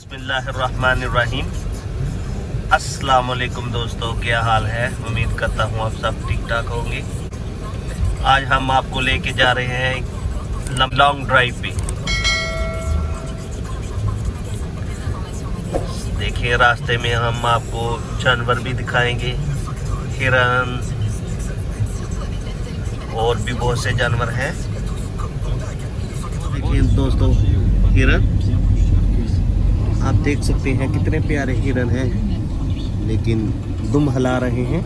बिस्मिल्लाहिर्रहमानिर्रहीम। अस्सलाम वालेकुम दोस्तों, क्या हाल है? उम्मीद करता हूँ आप सब ठीक ठाक होंगे। आज हम आपको लेके जा रहे हैं लॉन्ग ड्राइव पे। देखिए रास्ते में हम आपको जानवर भी दिखाएंगे, हिरन और भी बहुत से जानवर हैं। देखिए दोस्तों, हिरन आप देख सकते हैं कितने प्यारे हिरन हैं, लेकिन दुम हिला रहे हैं।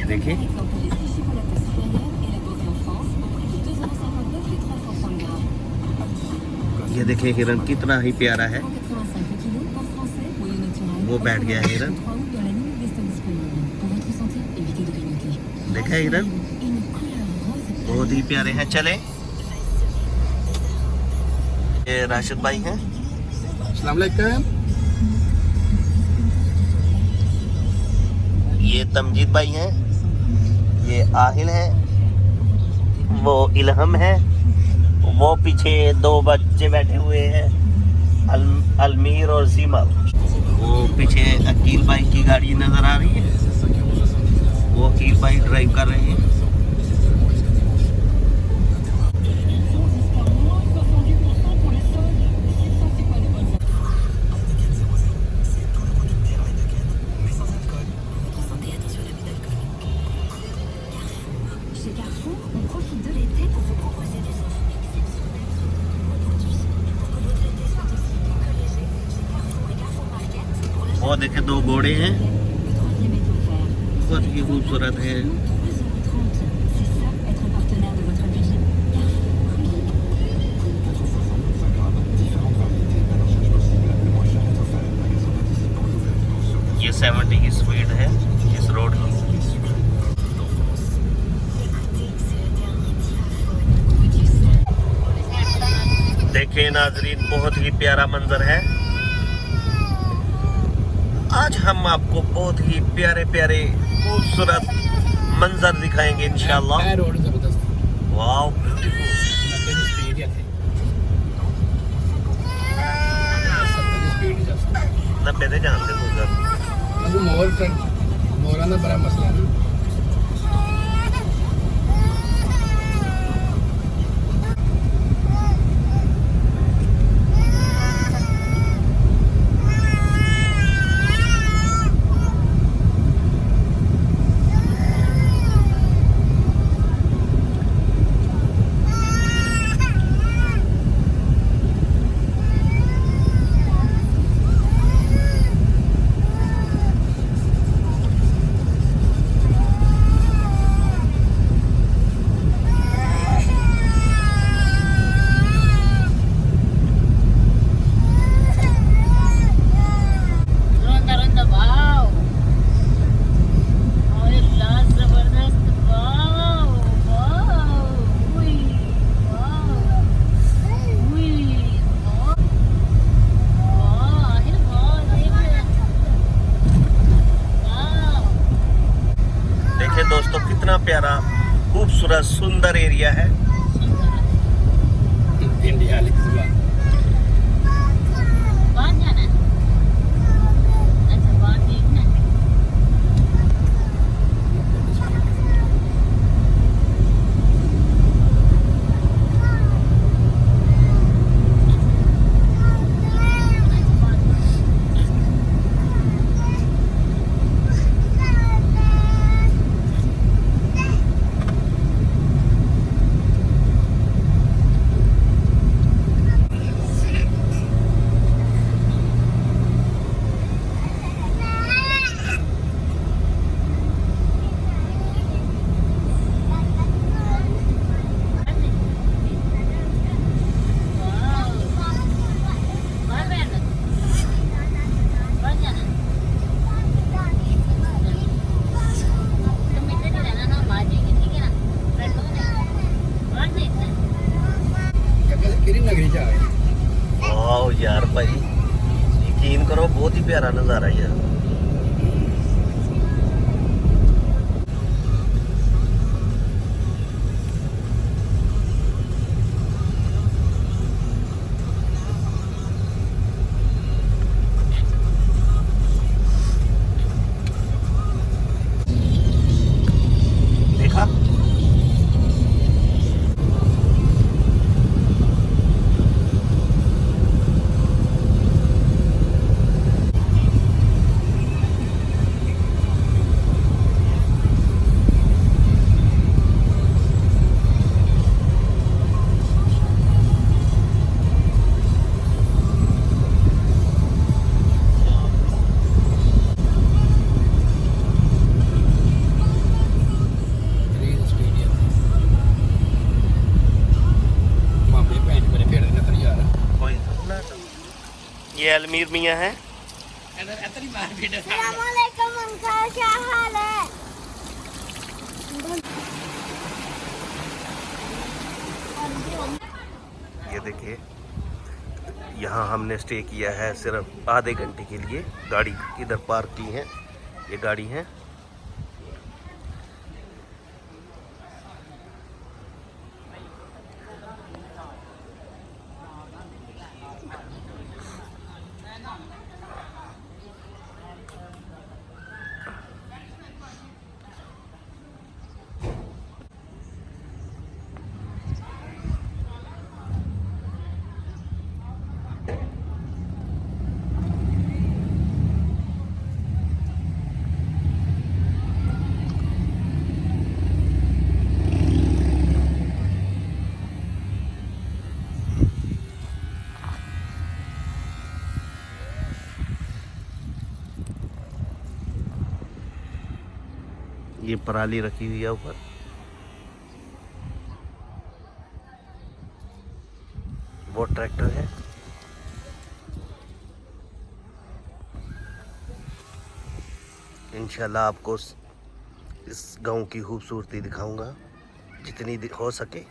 देखिए ये देखिए हिरन कितना ही प्यारा है। वो बैठ गया है हिरन। देखा हिरन बहुत ही प्यारे हैं। चले, ये राशिद भाई हैं। अस्सलाम वालेकुम। ये तमजीद भाई हैं। ये आहिल हैं। वो इल्हम है। वो पीछे दो बच्चे बैठे हुए हैं, अलमीर और सीमा। वो पीछे अकील भाई की गाड़ी नजर आ रही है। वो अकील भाई ड्राइव कर रहे हैं। वो देखे दो घोड़े हैं, बहुत ही खूबसूरत है। ये 70 की स्पीड है इस रोड की। देखिए नाजरीन, बहुत ही प्यारा मंजर है। आज हम आपको बहुत ही प्यारे प्यारे खूबसूरत मंजर दिखाएंगे इंशाल्लाह। Wow beautiful. नब्बे दे जानते हो मोर ना बड़ा मसला है। दोस्तों कितना प्यारा खूबसूरत सुंदर एरिया है। इंडिया वाह यार भाई, यकीन करो बहुत ही प्यारा नज़ारा यार। ये अलमीर मियाँ हैं। अस्सलामुअलैकुम अंकल, क्या हाल है? ये देखिए, यहाँ हमने स्टे किया है सिर्फ आधे घंटे के लिए। गाड़ी इधर पार्क की है, ये गाड़ी है। ये पराली रखी हुई है ऊपर। वो ट्रैक्टर है। इंशाल्लाह आपको इस गांव की खूबसूरती दिखाऊंगा जितनी हो सके।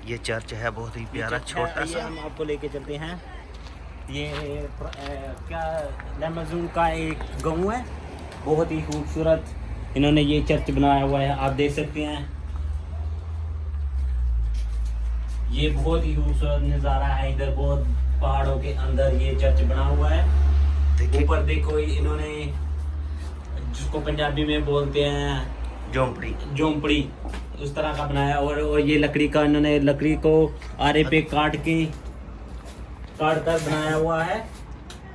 ये चर्च है, बहुत ही प्यारा छोटा सा। हम आपको लेके चलते हैं। ये क्या लैमजून का एक गांव है, बहुत ही खूबसूरत इन्होंने ये चर्च बनाया हुआ है, आप देख सकते हैं। ये बहुत ही खूबसूरत नज़ारा है। इधर बहुत पहाड़ों के अंदर ये चर्च बना हुआ है। ऊपर देखो, इन्होंने जिसको पंजाबी में बोलते हैं झोंपड़ी, झोंपड़ी, उस तरह का बनाया। और ये लकड़ी का, इन्होंने लकड़ी को आरे पे काट कर बनाया हुआ है,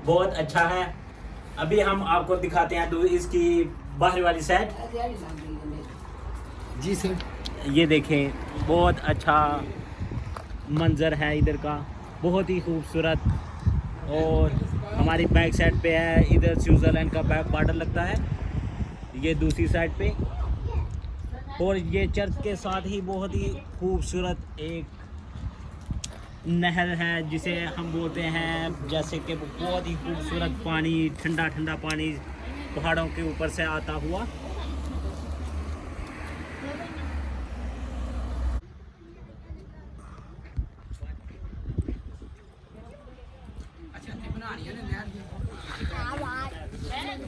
बहुत अच्छा है। अभी हम आपको दिखाते हैं तो इसकी बाहर वाली साइड। जी सर। ये देखें, बहुत अच्छा मंजर है इधर का, बहुत ही खूबसूरत। और हमारी बैक साइड पे है, इधर स्विट्ज़रलैंड का बैक बॉर्डर लगता है, ये दूसरी साइड पे। और ये चर्च के साथ ही बहुत ही खूबसूरत एक नहर है, जिसे हम बोलते हैं, जैसे कि बहुत ही खूबसूरत पानी, ठंडा ठंडा पानी पहाड़ों के ऊपर से आता हुआ।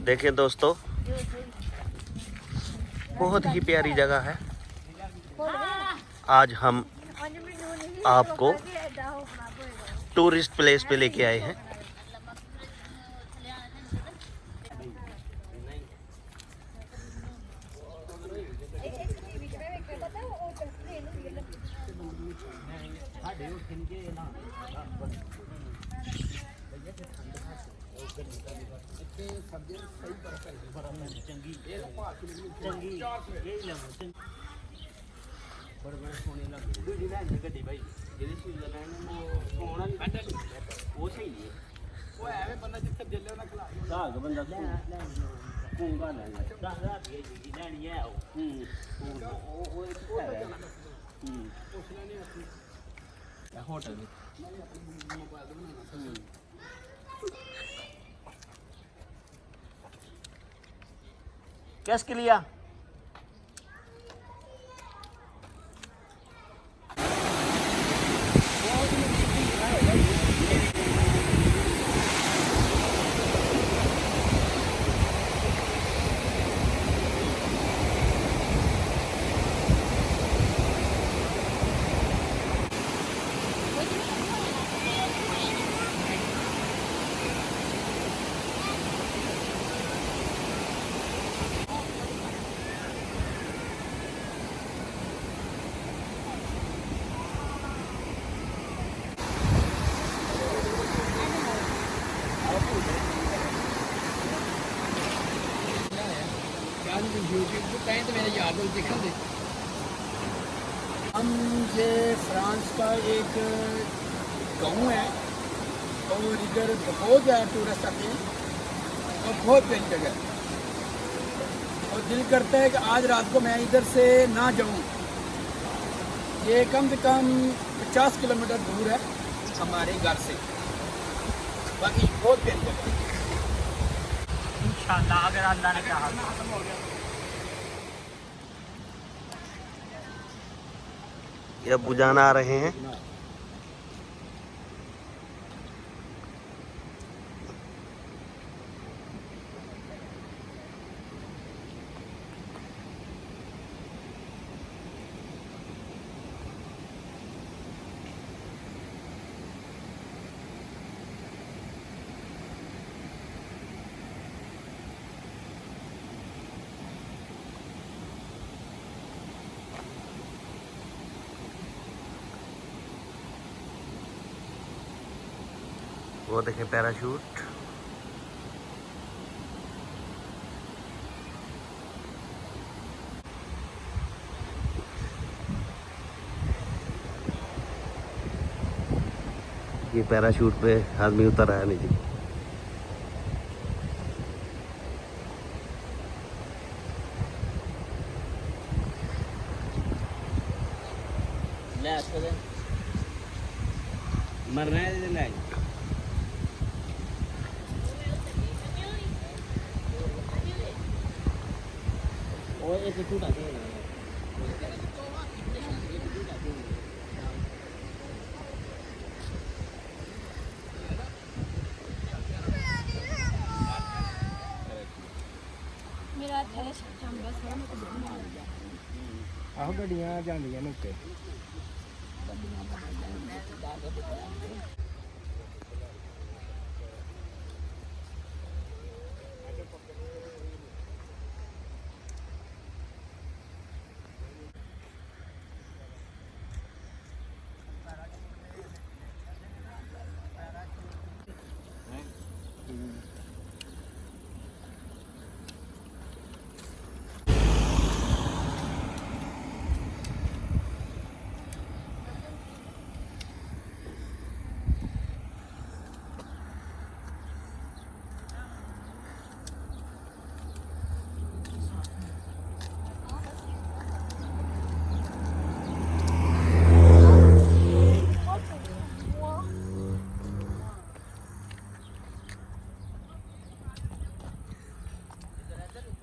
देखें दोस्तों, बहुत ही प्यारी जगह है। आज हम आपको टूरिस्ट प्लेस पे लेके आए हैं। किसके लिया? तो मेरे याद देखा दे। हम ये फ्रांस का एक गांव है और इधर बहुत ज़्यादा टूरिस्ट आते हैं। और बहुत प्यारी जगह है। और दिल करता है कि आज रात को मैं इधर से ना जाऊं। ये कम से कम 50 किलोमीटर दूर है हमारे घर से। बाकी बहुत प्यारी जगह है। इंशाल्लाह अगर अल्लाह ने कहा। ये अब्बू जान आ रहे हैं। वो देखें पैराशूट। ये पैराशूट पे आदमी उतर रहा है नीचे। मरना है ले और एक टूटा है। मेरा थे हम बस हम आहो गड्डियां जांदियां ने उत्ते।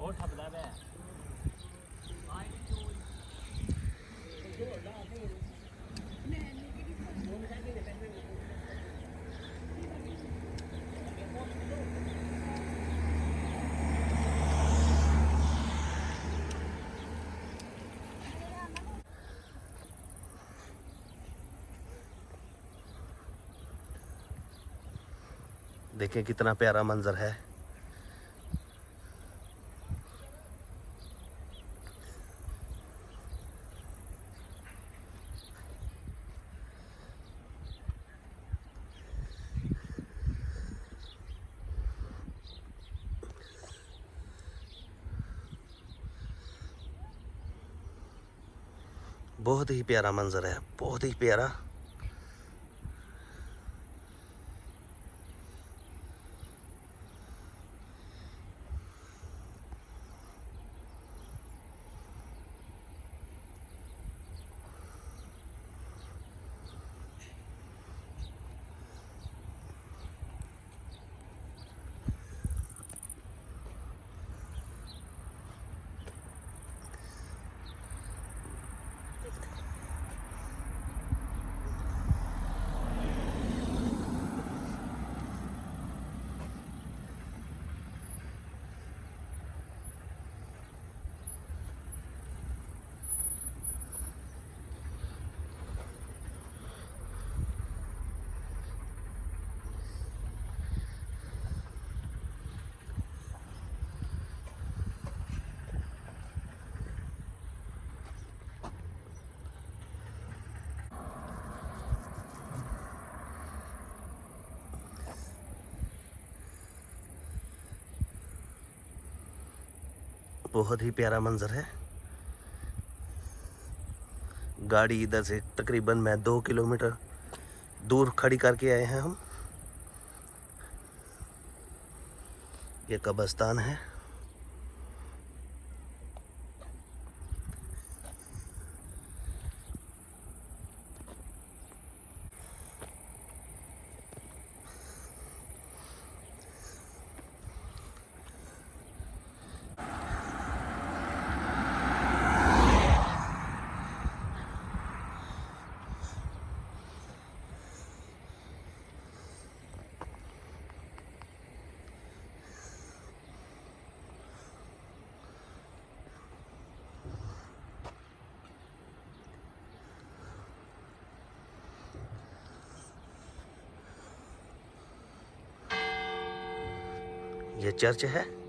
और ठपदा है। देखें कितना प्यारा मंजर है। बहुत ही प्यारा मंजर है, बहुत ही प्यारा। बहुत ही प्यारा मंजर है। गाड़ी इधर से तकरीबन मैं 2 किलोमीटर दूर खड़ी करके आए हैं हम। ये कब्रिस्तान है। ये चर्च है।